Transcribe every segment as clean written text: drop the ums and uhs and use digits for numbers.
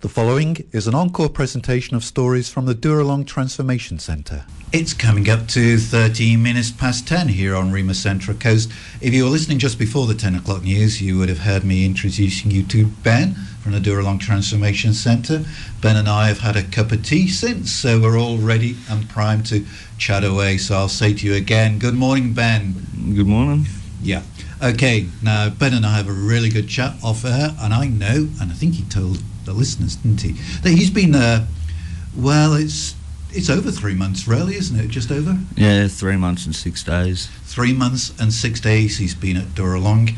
The following is an encore presentation of stories from the Dooralong Transformation Centre. It's coming up to 13 minutes past 10 here on Rima Central Coast. If you were listening just before the 10 o'clock news, you would have heard me introducing you to Ben from the Dooralong Transformation Centre. Ben and I have had a cup of tea since, so we're all ready and primed to chat away. So I'll say to you again, good morning, Ben. Good morning. Yeah. Okay, now Ben and I have a really good chat off air, and I know, and I think he told the listeners, didn't he, that he's been, well, it's over 3 months, really, isn't it? Just over? Yeah, 3 months and 6 days. 3 months and 6 days he's been at Dooralong.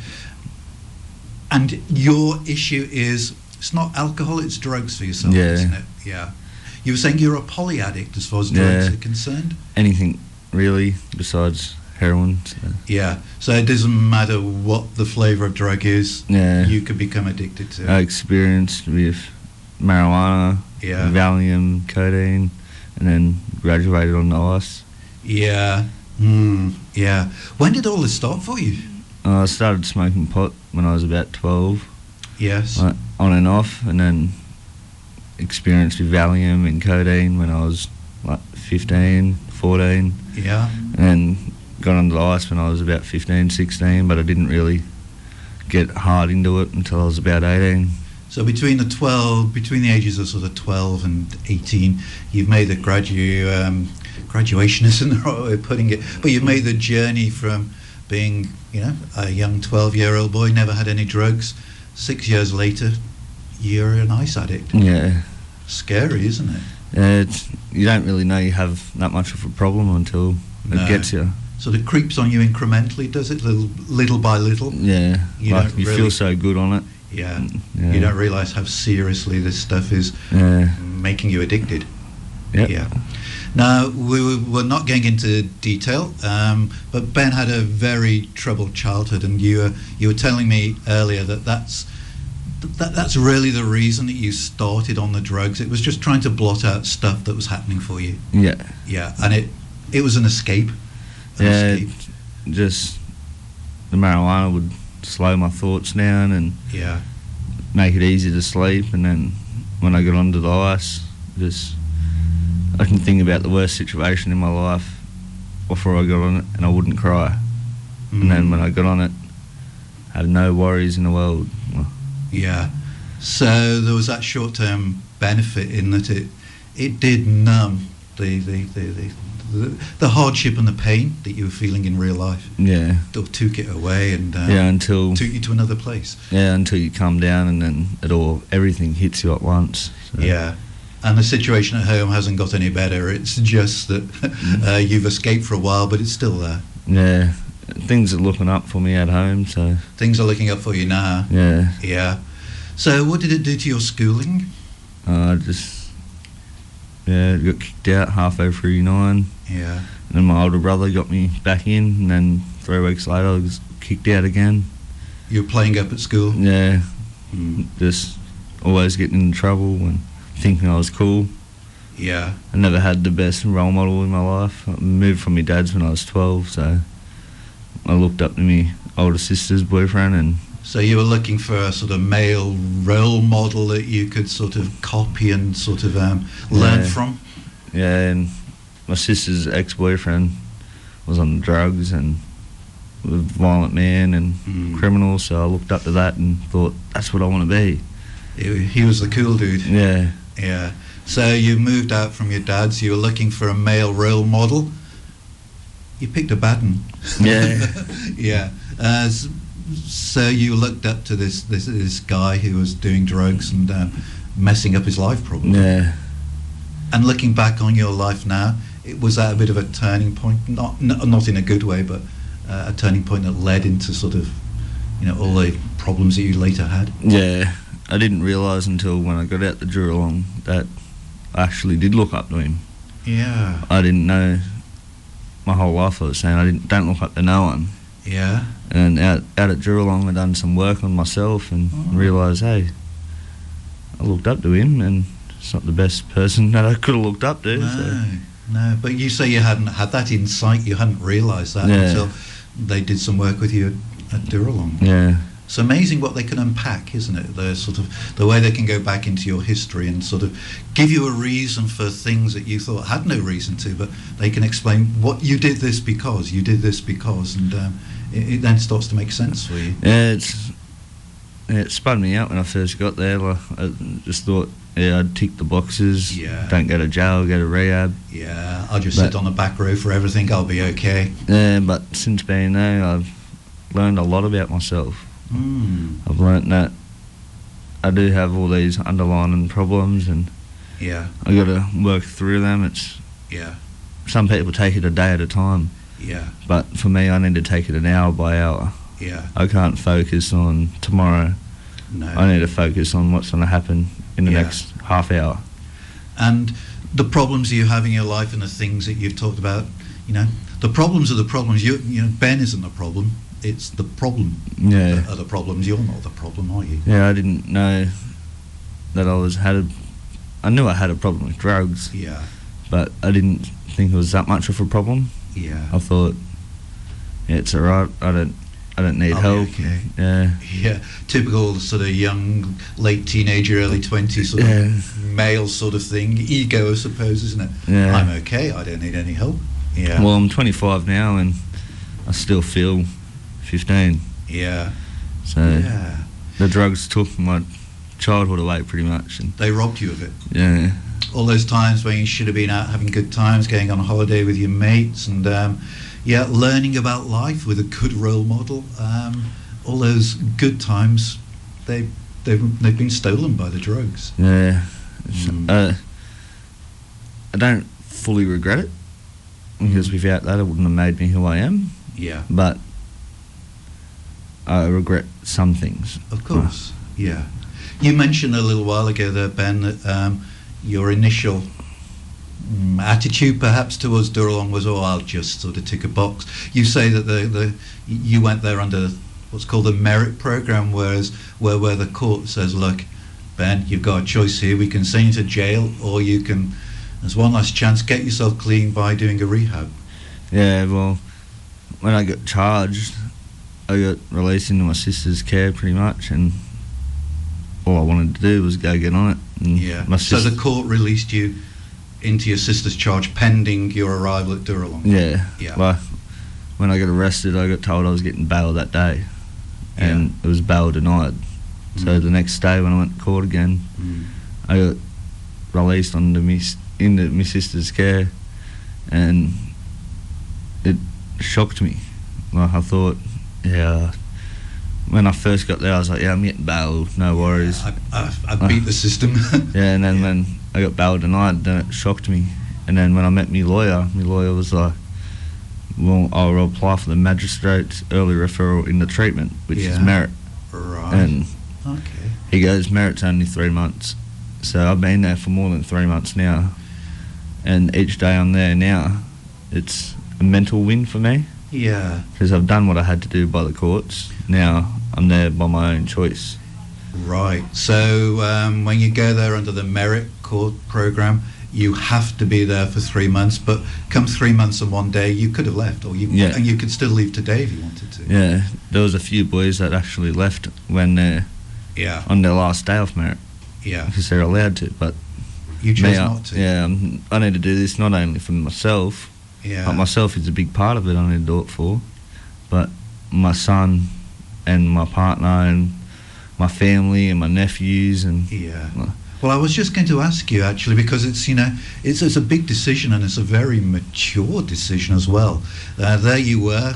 And your issue is, it's not alcohol, it's drugs for yourself, isn't it? Yeah. You were saying you're a poly addict as far as drugs are concerned? Anything, really, besides heroin. So. Yeah, so it doesn't matter what the flavour of drug is, you could become addicted to it. I experienced with marijuana, Valium, codeine, and then graduated on ice. Yeah, yeah. When did all this start for you? I started smoking pot when I was about 12. Yes. Like, on and off, and then experienced with Valium and codeine when I was like 15, 14. Yeah. And got on the ice when I was about 15, 16, but I didn't really get hard into it until I was about 18. So between the ages of sort of 12 and 18, you've made the graduation isn't the right way of putting it, but you've made the journey from being, a young 12-year-old boy, never had any drugs. 6 years later, you're an ice addict. Yeah. Scary, isn't it? Yeah, you don't really know you have that much of a problem until it gets you. So it creeps on you incrementally, does it? Little by little? Yeah, you feel so good on it. Yeah. You don't realise how seriously this stuff is making you addicted. Yep. Yeah. Now, we're not going into detail, but Ben had a very troubled childhood, and you were telling me earlier that's really the reason that you started on the drugs. It was just trying to blot out stuff that was happening for you. Yeah. Yeah, and it was an escape. Just the marijuana would slow my thoughts down and make it easy to sleep, and then when I got onto the ice, I can think about the worst situation in my life before I got on it, and I wouldn't cry. And then when I got on it, I had no worries in the world. Yeah. So there was that short-term benefit in that it did numb the hardship and the pain that you were feeling in real life. Yeah. It took it away and until took you to another place. Yeah, until you come down and then everything hits you at once. So. Yeah. And the situation at home hasn't got any better. It's just that you've escaped for a while, but it's still there. Yeah. Things are looking up for me at home, so... Things are looking up for you now. Yeah. Yeah. So what did it do to your schooling? Got kicked out halfway through 9. Yeah. And then my older brother got me back in, and then 3 weeks later I was kicked out again. You were playing up at school? Yeah. Just always getting into trouble and thinking I was cool. Yeah. I never had the best role model in my life. I moved from my dad's when I was 12, so I looked up to my older sister's boyfriend. And so you were looking for a sort of male role model that you could sort of copy and sort of learn from? Yeah, and my sister's ex-boyfriend was on drugs and was a violent man and criminal, so I looked up to that and thought, that's what I want to be. He was the cool dude. Yeah. Yeah. So you moved out from your dad's, you were looking for a male role model. You picked a bad one. Yeah. Yeah. So you looked up to this guy who was doing drugs and messing up his life, probably. Yeah. And looking back on your life now, was that a bit of a turning point? Not in a good way, but a turning point that led into sort of, all the problems that you later had? Yeah. I didn't realise until when I got out the Dooralong that I actually did look up to him. Yeah. I didn't know my whole life. I was saying I don't look up to no one. Yeah. And out at Dooralong I done some work on myself and realised, hey, I looked up to him and it's not the best person that I could have looked up to. No, but you say you hadn't had that insight, you hadn't realised that until they did some work with you at Dooralong. Yeah. It's amazing what they can unpack, isn't it? The sort of the way they can go back into your history and sort of give you a reason for things that you thought had no reason to, but they can explain what you did this because, and it then starts to make sense for you. Yeah, it spun me out when I first got there. Like, I just thought, I'd tick the boxes. Yeah. Don't go to jail, go to rehab. Yeah, I'll just sit on the back row for everything. I'll be okay. Yeah, but since being there, I've learned a lot about myself. I've learnt that I do have all these underlying problems, and I got to work through them. Some people take it a day at a time. Yeah. But for me, I need to take it an hour by hour. Yeah. I can't focus on tomorrow. No. I need to focus on what's going to happen in the next half hour. And the problems you have in your life and the things that you've talked about, the problems are the problems. Ben isn't the problem. It's the problem. Yeah. Are the problems. You're not the problem, are you? Yeah, I didn't know that I knew I had a problem with drugs. Yeah. But I didn't think it was that much of a problem. Yeah. I thought, it's alright. I don't need help. Okay. Yeah. Yeah. Typical sort of young, late teenager, early 20s sort of male sort of thing. Ego, I suppose, isn't it? Yeah. I'm okay. I don't need any help. Yeah. Well, I'm 25 now, and I still feel 15. Yeah. So the drugs took my childhood away pretty much, and they robbed you of it. Yeah. All those times when you should have been out having good times, going on a holiday with your mates, and learning about life with a good role model. All those good times, they've been stolen by the drugs. Yeah. I don't fully regret it, because without that, it wouldn't have made me who I am. Yeah. But I regret some things. Of course. Yeah. You mentioned a little while ago there, Ben, that your initial attitude perhaps towards Dooralong was, I'll just sort of tick a box. You say that you went there under what's called a merit program, where the court says, look, Ben, you've got a choice here. We can send you to jail, or you can, there's one last chance, get yourself clean by doing a rehab. Yeah, well, when I got charged, I got released into my sister's care pretty much, and all I wanted to do was go get on it. And so the court released you into your sister's charge pending your arrival at Dooralong? Yeah. Like, when I got arrested, I got told I was getting bail that day, and it was bail denied. So the next day when I went to court again, I got released into my sister's care, and it shocked me. Like, I thought, when I first got there, I was like, I'm getting bail, no worries. I beat the system. And then when I got bail denied, then it shocked me. And then when I met my lawyer was like, well, I'll apply for the magistrate's early referral into treatment, which is merit. Right. And he goes, merit's only 3 months. So I've been there for more than 3 months now. And each day I'm there now, it's a mental win for me. Yeah. Because I've done what I had to do by the courts. Now I'm there by my own choice. Right. So when you go there under the merit court program, you have to be there for 3 months. But come 3 months and 1 day, you could have left, and you could still leave today if you wanted to. Yeah. There was a few boys that actually left when they're on their last day off merit. Yeah. Because they're allowed to, but you chose not to. Yeah. I need to do this not only for myself. Yeah. But myself is a big part of it. I need to do it for, but my son and my partner and my family and my nephews and Well, I was just going to ask you actually, because it's a big decision, and it's a very mature decision as well. There you were,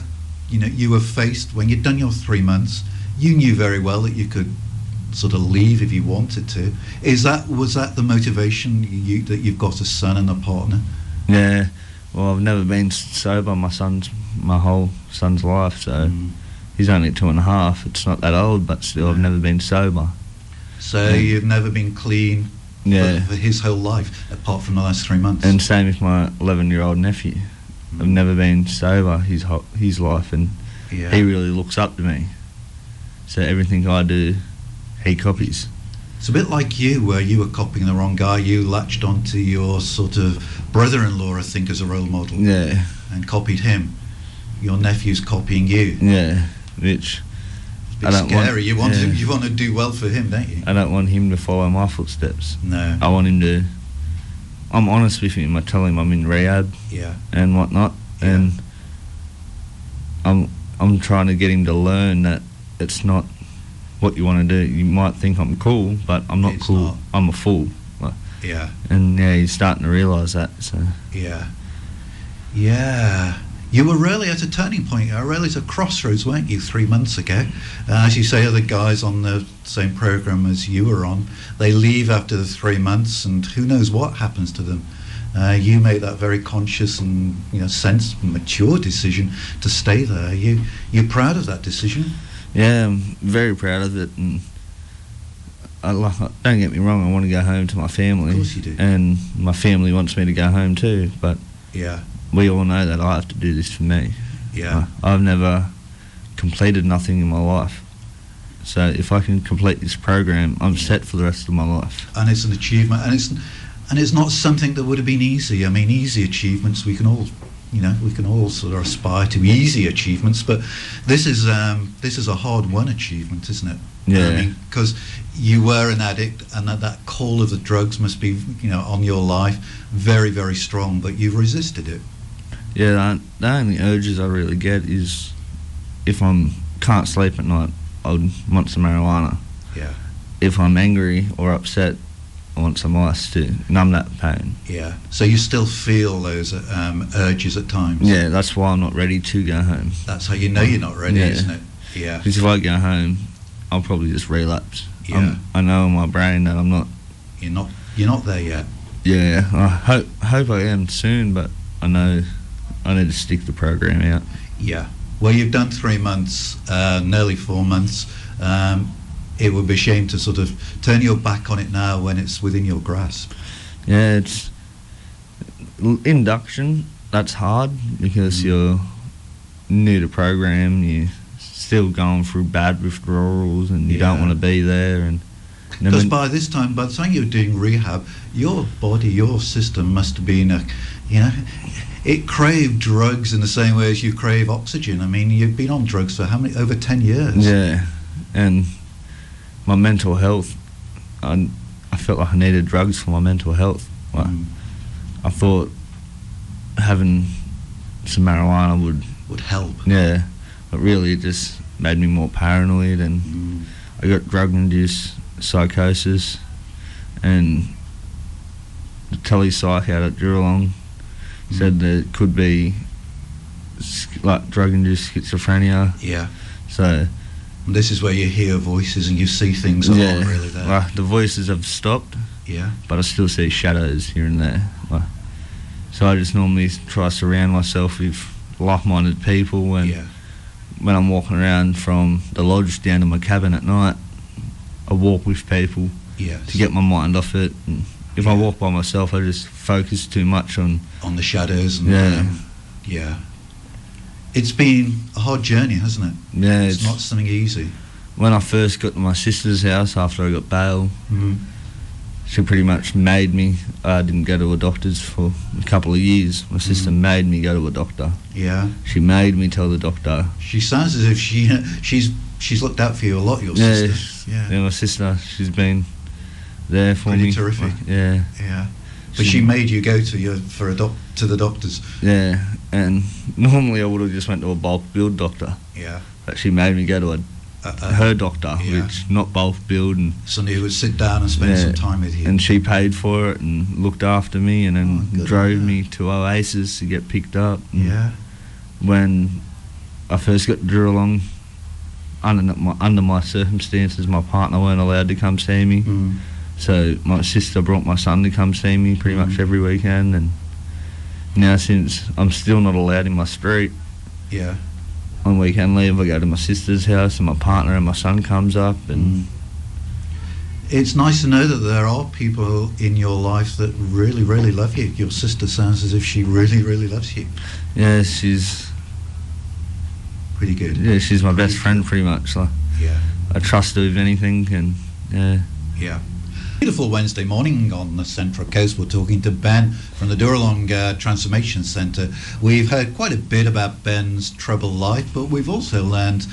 you were faced when you'd done your 3 months. You knew very well that you could sort of leave if you wanted to. Was that the motivation that you've got a son and a partner? Yeah. Well, I've never been sober my whole son's life, so he's only 2.5. It's not that old, but still, I've never been sober. So you've never been clean for his whole life, apart from the last 3 months? And same with my 11-year-old nephew. I've never been sober his life, and he really looks up to me. So everything I do, he copies. It's a bit like you, where you were copying the wrong guy. You latched onto your sort of brother-in-law, I think, as a role model. Yeah. And copied him. Your nephew's copying you. Yeah, which It's scary. You want to do well for him, don't you? I don't want him to follow my footsteps. No. I want him to. I'm honest with him. I tell him I'm in rehab. Yeah. And whatnot, and I'm trying to get him to learn that it's not what you want to do. You might think I'm cool, but I'm not cool. Not. I'm a fool. Yeah. And he's starting to realise that. So. Yeah. Yeah. You were really at a turning point, really at a crossroads, weren't you, 3 months ago? As you say, other guys on the same programme as you were on, they leave after the 3 months, and who knows what happens to them. You made that very conscious and mature decision to stay there. You're proud of that decision? Yeah, I'm very proud of it, and don't get me wrong, I want to go home to my family. Of course you do. And my family wants me to go home too, but yeah, we all know that I have to do this for me. Yeah. I've never completed nothing in my life. So if I can complete this program, I'm set for the rest of my life. And it's an achievement, and it's not something that would have been easy. I mean, easy achievements, we can all sort of aspire to easy achievements, but this is a hard-won achievement, isn't it? Yeah. I mean, because you were an addict, and that call of the drugs must be, on your life, very, very strong, but you've resisted it. Yeah, the only urges I really get is if I can't sleep at night, I would want some marijuana. Yeah. If I'm angry or upset, I want some ice to numb that pain. Yeah. So you still feel those urges at times? Yeah, that's why I'm not ready to go home. That's how you know you're not ready, isn't it? Yeah. Because if I go home, I'll probably just relapse. Yeah. I know in my brain that I'm not... You're not there yet. Yeah, I hope I am soon, but I know I need to stick the program out. Yeah. Well, you've done 3 months, nearly 4 months. It would be a shame to sort of turn your back on it now when it's within your grasp. Yeah, it's... Induction, that's hard because you're new to program, you're still going through bad withdrawals and you don't want to be there. And because by the time you're doing rehab, your body, your system must have been it craved drugs in the same way as you crave oxygen. I mean, you've been on drugs for how many? Over 10 years. Yeah, and my mental health, I felt like I needed drugs for my mental health. Like, I thought having some marijuana would help. Yeah, but really it just made me more paranoid, and I got drug-induced psychosis, and the tele-psych out at Dooralong said that it could be like drug-induced schizophrenia. Yeah. So this is where you hear voices and you see things that aren't really there. Like the voices have stopped. Yeah. But I still see shadows here and there. So I just normally try to surround myself with like-minded people, and when I'm walking around from the lodge down to my cabin at night, I walk with people to get my mind off it. And if I walk by myself, I just focus too much on the shadows. And It's been a hard journey, hasn't it? Yeah, it's not something easy. When I first got to my sister's house after I got bail, she pretty much made me. I didn't go to a doctor's for a couple of years. My sister made me go to a doctor. Yeah. She made me tell the doctor. She sounds as if she's looked out for you a lot, your sister. Yeah, my sister, she's been there for pretty me. Terrific. Yeah. Yeah. But she made you go to the doctors. Yeah, and normally I would have just went to a bulk build doctor. Yeah. But she made me go to her doctor, which not bulk build, and somebody who would sit down and spend some time with you. And she paid for it and looked after me, and then drove me to Oasis to get picked up. Yeah. When I first got to Dooralong, under my circumstances, my partner weren't allowed to come see me. So my sister brought my son to come see me pretty much every weekend, and now since I'm still not allowed in my street, on weekend leave I go to my sister's house, and my partner and my son comes up, and it's nice to know that there are people in your life that really, really love you. Your sister sounds as if she really, really loves you. Yeah, she's pretty good. Yeah, she's my best friend pretty much. Like, I trust her with anything, and yeah. Beautiful Wednesday morning on the Central Coast. We're talking to Ben from the Dooralong Transformation Centre. We've heard quite a bit about Ben's troubled life, but we've also learned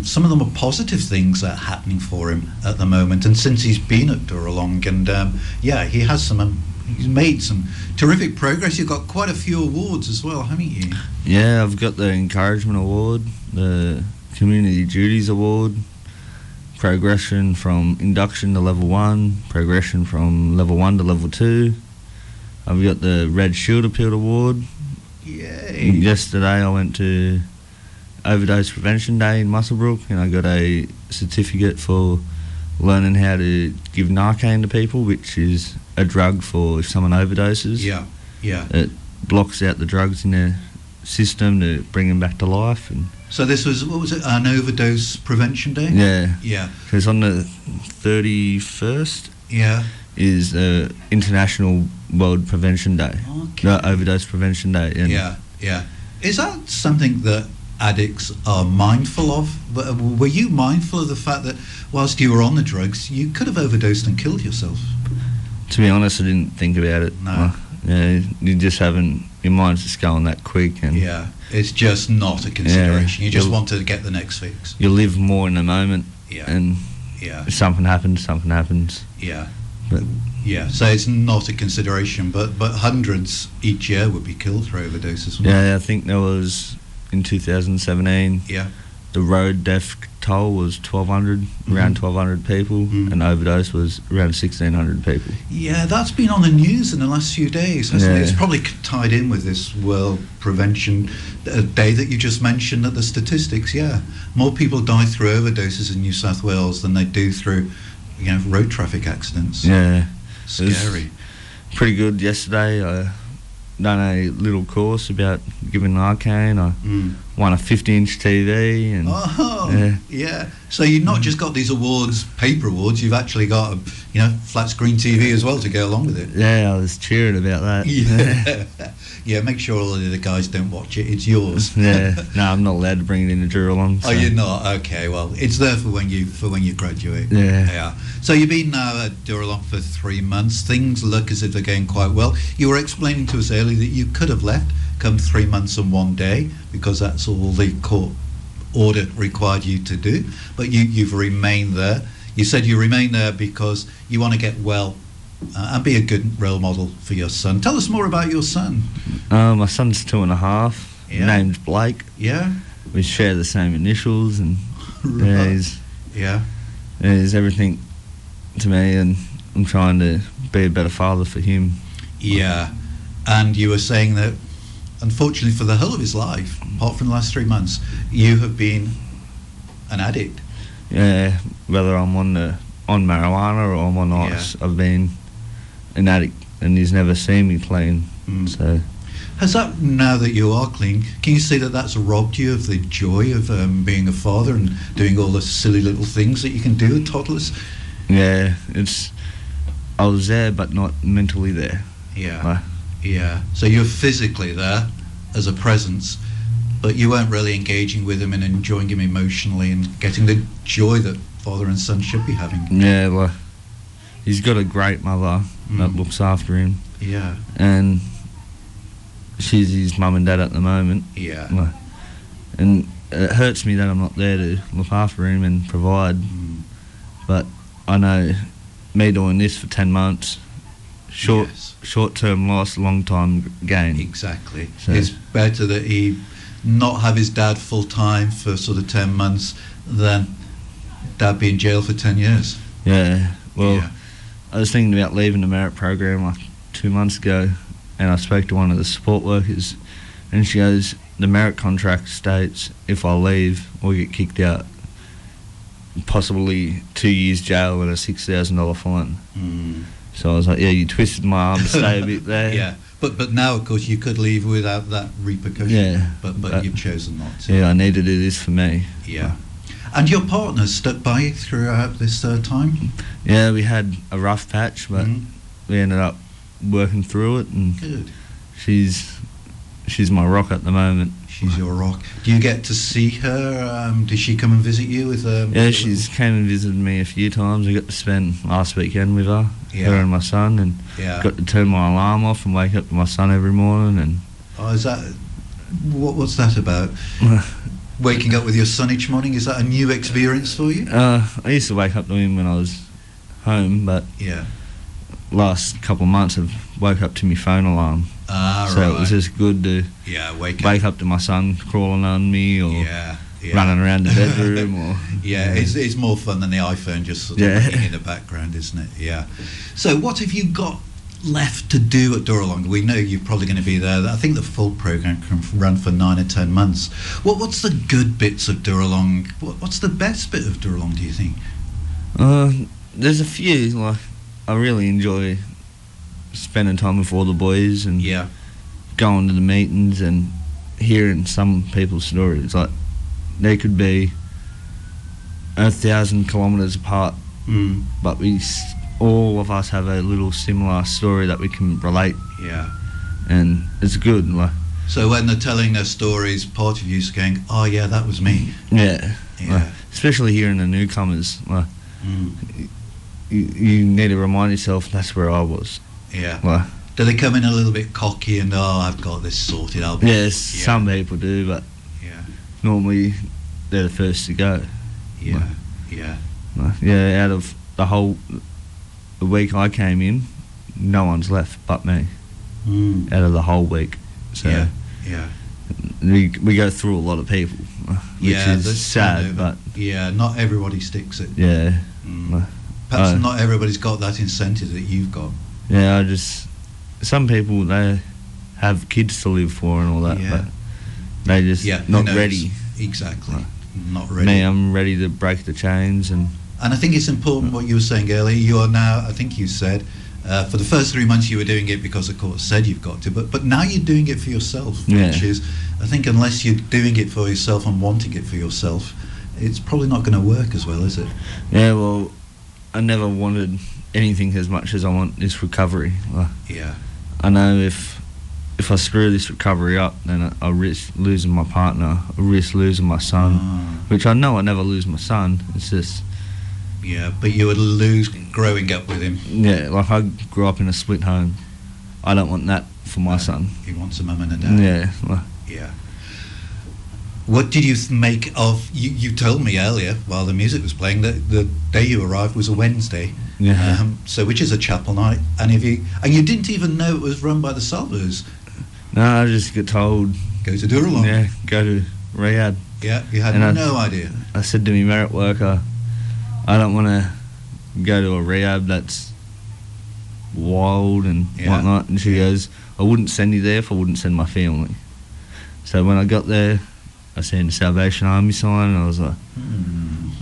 some of them are positive things that are happening for him at the moment. And since he's been at Dooralong, and he has he's made some terrific progress. You've got quite a few awards as well, haven't you? Yeah, I've got the Encouragement Award, the Community Duties Award, progression from induction to level 1, progression from level 1 to level 2. I've got the Red Shield Appeal Award. Yay! Yesterday I went to Overdose Prevention Day in Muswellbrook, and I got a certificate for learning how to give Narcan to people, which is a drug for if someone overdoses. Yeah. It blocks out the drugs in their system to bring them back to life. And so this was, what was it, an Overdose Prevention Day? Yeah. Because on the 31st is International World Prevention Day. Okay. No, Overdose Prevention Day. And yeah. Is that something that addicts are mindful of? Were you mindful of the fact that whilst you were on the drugs, you could have overdosed and killed yourself? To be honest, I didn't think about it. No. You just haven't, your mind's just going that quick. And it's just not a consideration. You just want to get the next fix. You live more in the moment. And if something happens. So it's not a consideration, but hundreds each year would be killed through overdoses. I think there was, in 2017, the road death toll was 1,200, around 1,200 people, and overdose was around 1,600 people. Yeah, that's been on the news in the last few days, hasn't it? It's probably tied in with this World Prevention Day that you just mentioned, that the statistics, more people die through overdoses in New South Wales than they do through, road traffic accidents. Yeah. Scary. Pretty good yesterday. I done a little course about giving Narcan. I won a 50-inch TV. And So you've not just got these awards, paper awards, you've actually got a flat screen TV as well to go along with it. I was cheering about that. Make sure all of the guys don't watch it, it's yours. No, I'm not allowed to bring it in the Dooralong. So. Oh, you're not? Okay, well, it's there for when you graduate. So you've been now at Dooralong for 3 months. Things look as if they're going quite well. You were explaining to us earlier that you could have left come 3 months and 1 day, because that's all the court order required you to do, but you've remained there. You said you remained there because you want to get well and be a good role model for your son. Tell us more about your son. My son's 2.5, named Blake. We share the same initials, and he's everything to me, and I'm trying to be a better father for him. And you were saying that unfortunately for the whole of his life, apart from the last 3 months, you have been an addict. Whether I'm on marijuana or I'm on ice, I've been an addict, and he's never seen me clean. So has that, now that you are clean, can you say that that's robbed you of the joy of being a father and doing all the silly little things that you can do with toddlers? I was there but not mentally there. So you're physically there as a presence, but you weren't really engaging with him and enjoying him emotionally and getting the joy that father and son should be having. He's got a great mother that looks after him. And she's his mum and dad at the moment. And it hurts me that I'm not there to look after him and provide. But I know me doing this for 10 months, short-term loss, long-time gain. Exactly. So it's better that he not have his dad full-time for sort of 10 months than dad be in jail for 10 years. I was thinking about leaving the merit program like 2 months ago, and I spoke to one of the support workers, and she goes, the merit contract states if I leave or get kicked out, possibly 2 years jail and a $6,000 fine. So I was like, you twisted my arm to stay a bit there. But now, of course, you could leave without that repercussion. But you've chosen not to. I need to do this for me. And your partner stuck by you throughout this time? We had a rough patch, but we ended up working through it. And good. She's she's my rock at the moment. She's your rock. Do you get to see her? Did she come and visit you? Yeah, she's came and visited me a few times. I got to spend last weekend with her, her and my son, and got to turn my alarm off and wake up to my son every morning. And is that what's that about? Waking up with your son each morning, is that a new experience for you? I used to wake up to him when I was home, but last couple of months I've woke up to my phone alarm. So it was just good to wake up to my son crawling on me or running around the bedroom. Or it's more fun than the iPhone just sort of ringing in the background, isn't it? Yeah. So what have you got left to do at Dooralong? We know you're probably going to be there. I think the full programme can run for 9 or 10 months. What's the good bits of Dooralong? What's the best bit of Dooralong, do you think? There's a few. Like, I really enjoy spending time with all the boys and going to the meetings and hearing some people's stories. Like, they could be 1,000 kilometres apart, but all of us have a little similar story that we can relate. And it's good. Like, so when they're telling their stories, part of you's going, "Oh yeah, that was me." Like, especially hearing the newcomers. Like, you need to remind yourself that's where I was. Like, do they come in a little bit cocky and I've got this sorted? Yes, some people do, but normally they're the first to go. Out of the week I came in, no one's left but me. Out of the whole week. So we go through a lot of people, which is sad, but not everybody sticks it. Perhaps not everybody's got that incentive that you've got. Some people, they have kids to live for and all that, but they just not ready. Exactly, not ready. Me, I'm ready to break the chains. And I think it's important what you were saying earlier. You are now, I think you said, for the first 3 months you were doing it because the court said you've got to, but now you're doing it for yourself, which is, I think unless you're doing it for yourself and wanting it for yourself, it's probably not going to work as well, is it? Yeah, well, I never wanted anything as much as I want this recovery. I know if I screw this recovery up, then I'll risk losing my partner, I'll risk losing my son, which I know I never lose my son. It's just... but you would lose growing up with him. Like, I grew up in a split home. I don't want that for my son. He wants a mum and a dad. What did you make of... You told me earlier, while the music was playing, that the day you arrived was a Wednesday. So which is a chapel night. And you didn't even know it was run by the Salvos. No, I just got told... Go to Dooralong. Go to rehab. You had no idea. I said to my merit worker, I don't want to go to a rehab that's wild and whatnot. And she goes, I wouldn't send you there if I wouldn't send my family. So when I got there, I seen the Salvation Army sign and I was like,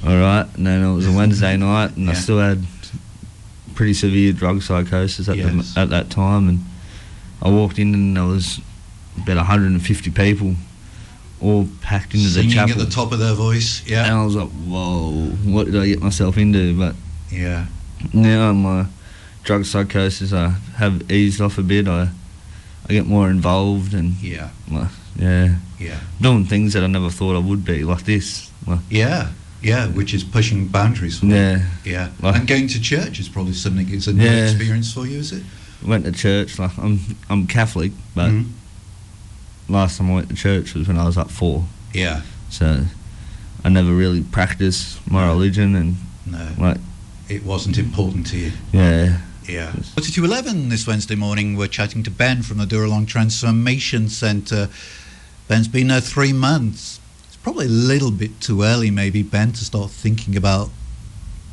all right. And then it was a Wednesday night and I still had pretty severe drug psychosis at that time. And I walked in and there was about 150 people all packed into the chapel. Singing at the top of their voice, And I was like, whoa, what did I get myself into? But now my drug psychosis, I have eased off a bit. I get more involved and doing things that I never thought I would be, like this. Which is pushing boundaries for me. Like, and going to church is probably something. It's a new experience for you, is it? Went to church. Like, I'm Catholic, but last time I went to church was when I was like 4. So I never really practiced my religion, and like, it wasn't important to you. What's to 11 this Wednesday morning? We're chatting to Ben from the Dooralong Transformation Centre. Ben's been there 3 months. It's probably a little bit too early, maybe, Ben, to start thinking about,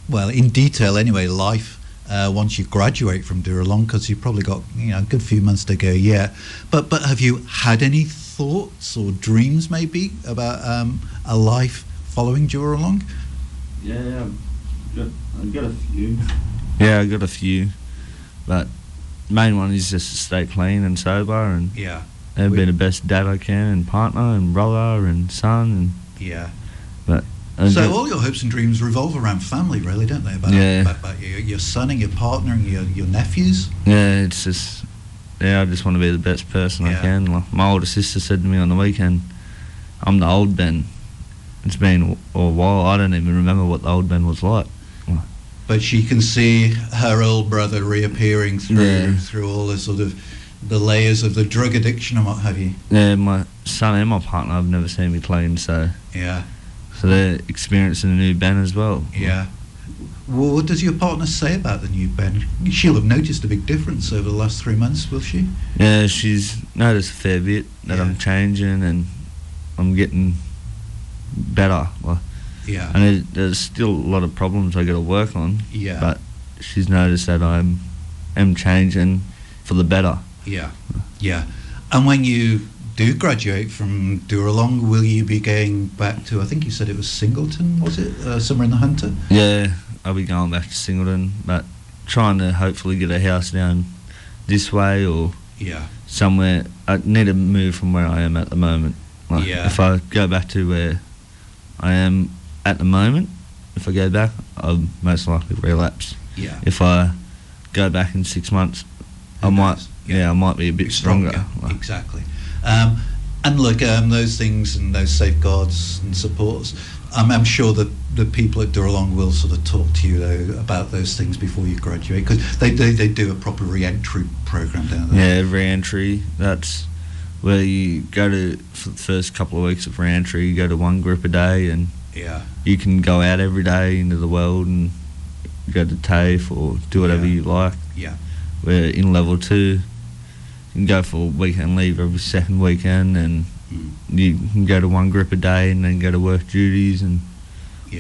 well, in detail anyway, life once you graduate from Dooralong, because you've probably got a good few months to go yet. But have you had any thoughts or dreams maybe about a life following Dooralong? I've got a few. I got a few, but main one is just to stay clean and sober and be the best dad I can, and partner and brother and son but so all your hopes and dreams revolve around family, really, don't they? About your son and your partner and your nephews. It's just I just want to be the best person I can. Like my older sister said to me on the weekend, I'm the old Ben. It's been a while. I don't even remember what the old Ben was like. But she can see her old brother reappearing through all the sort of the layers of the drug addiction and what have you. Yeah, my son and my partner have never seen me clean, so they're experiencing a new Ben as well. Yeah. Well, what does your partner say about the new Ben? She'll have noticed a big difference over the last 3 months, will she? Yeah, she's noticed a fair bit that I'm changing and I'm getting better. And there's still a lot of problems I got to work on. Yeah. But she's noticed that I am changing for the better. Yeah. Yeah. And when you do graduate from Dooralong, will you be going back to, I think you said it was Singleton, was it? Somewhere in the Hunter? Yeah, I'll be going back to Singleton, but trying to hopefully get a house down this way or somewhere. I need to move from where I am at the moment. If I go back to where I am at the moment, if I go back, I'll most likely relapse. Yeah. If I go back in 6 months, I might be a bit stronger. Exactly. And look, those things and those safeguards and supports, I'm sure that the people at Dooralong will sort of talk to you though about those things before you graduate, because they do a proper re-entry program down there. Yeah, re-entry. That's where you go to, for the first couple of weeks of re-entry, you go to one group a day and you can go out every day into the world and go to TAFE or do whatever you like. Yeah. Where in level 2, you can go for weekend leave every second weekend and you can go to one group a day and then go to work duties and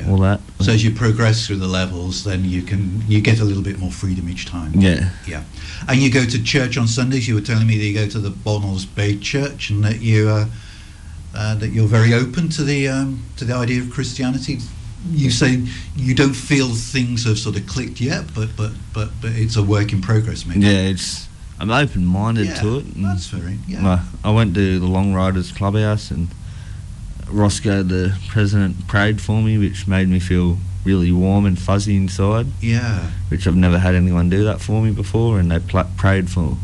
all that. So as you progress through the levels, then you get a little bit more freedom each time. Yeah. Yeah. And you go to church on Sundays. You were telling me that you go to the Bonnells Bay Church and that you're very open to the idea of Christianity. You say you don't feel things have sort of clicked yet, but it's a work in progress, maybe. Yeah, I'm open-minded to it. That's very, I went to the Long Riders Clubhouse and Roscoe, the president, prayed for me, which made me feel really warm and fuzzy inside. Yeah. Which I've never had anyone do that for me before, and they prayed for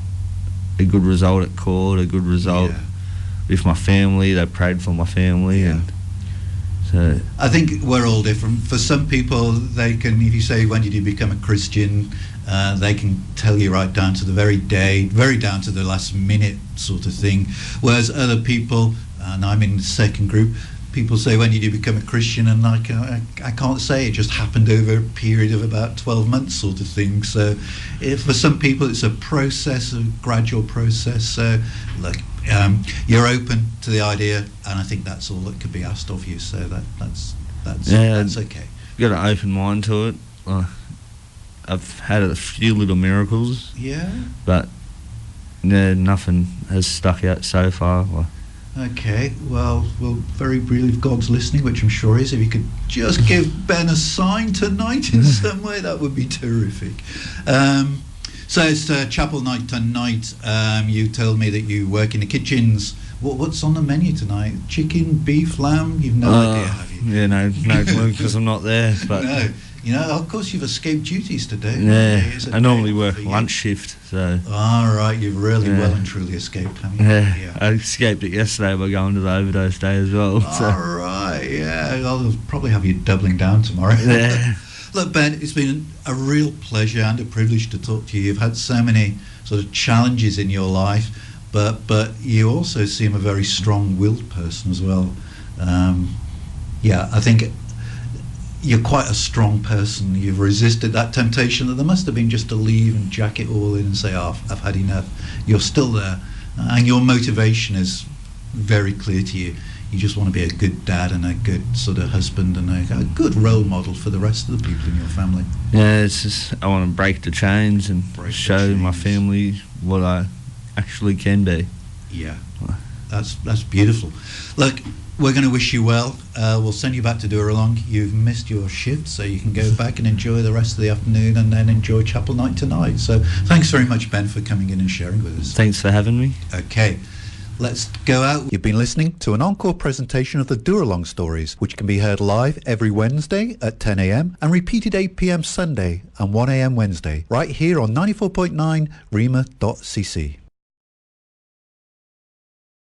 a good result at court, a good result with my family. They prayed for my family, and so I think we're all different. For some people, they can, if you say, when did you become a Christian, they can tell you right down to the very day, very down to the last minute sort of thing. Whereas other people, and I'm in the second group, people say, when did you become a Christian? And I can't say, it just happened over a period of about 12 months sort of thing. So for some people, it's a process, a gradual process. So look, you're open to the idea, and I think that's all that could be asked of you. So that's okay. You've got an open mind to it. I've had a few little miracles. Yeah. But nothing has stuck out so far. Okay, well, we'll very briefly, if God's listening, which I'm sure he is, if you could just give Ben a sign tonight in some way, that would be terrific. So it's chapel night tonight. You told me that you work in the kitchens. What's on the menu tonight? Chicken, beef, lamb? You've no idea, have you? Yeah, no clue, because I'm not there. But no. You know, of course, you've escaped duties today. Yeah, I normally work lunch shift, so. All right, you've really well and truly escaped, haven't you? Yeah, I escaped it yesterday by going to the overdose day as well. All right, yeah, I'll probably have you doubling down tomorrow. Yeah. Look, Ben, it's been a real pleasure and a privilege to talk to you. You've had so many sort of challenges in your life, but you also seem a very strong-willed person as well. I think you're quite a strong person. You've resisted that temptation that there must have been just to leave and jack it all in and say, I've had enough. You're still there, and your motivation is very clear to you. You just want to be a good dad and a good sort of husband and a good role model for the rest of the people in your family. Yeah, it's just, I want to break the chains and show my family what I actually can be. Yeah, that's beautiful. Look, we're going to wish you well. We'll send you back to Dooralong. You've missed your shift, so you can go back and enjoy the rest of the afternoon and then enjoy chapel night tonight. So thanks very much, Ben, for coming in and sharing with us. Thanks for having me. Okay, let's go out. You've been listening to an encore presentation of the Dooralong stories, which can be heard live every Wednesday at 10 a.m. and repeated 8 p.m. Sunday and 1 a.m. Wednesday, right here on 94.9 rima.cc.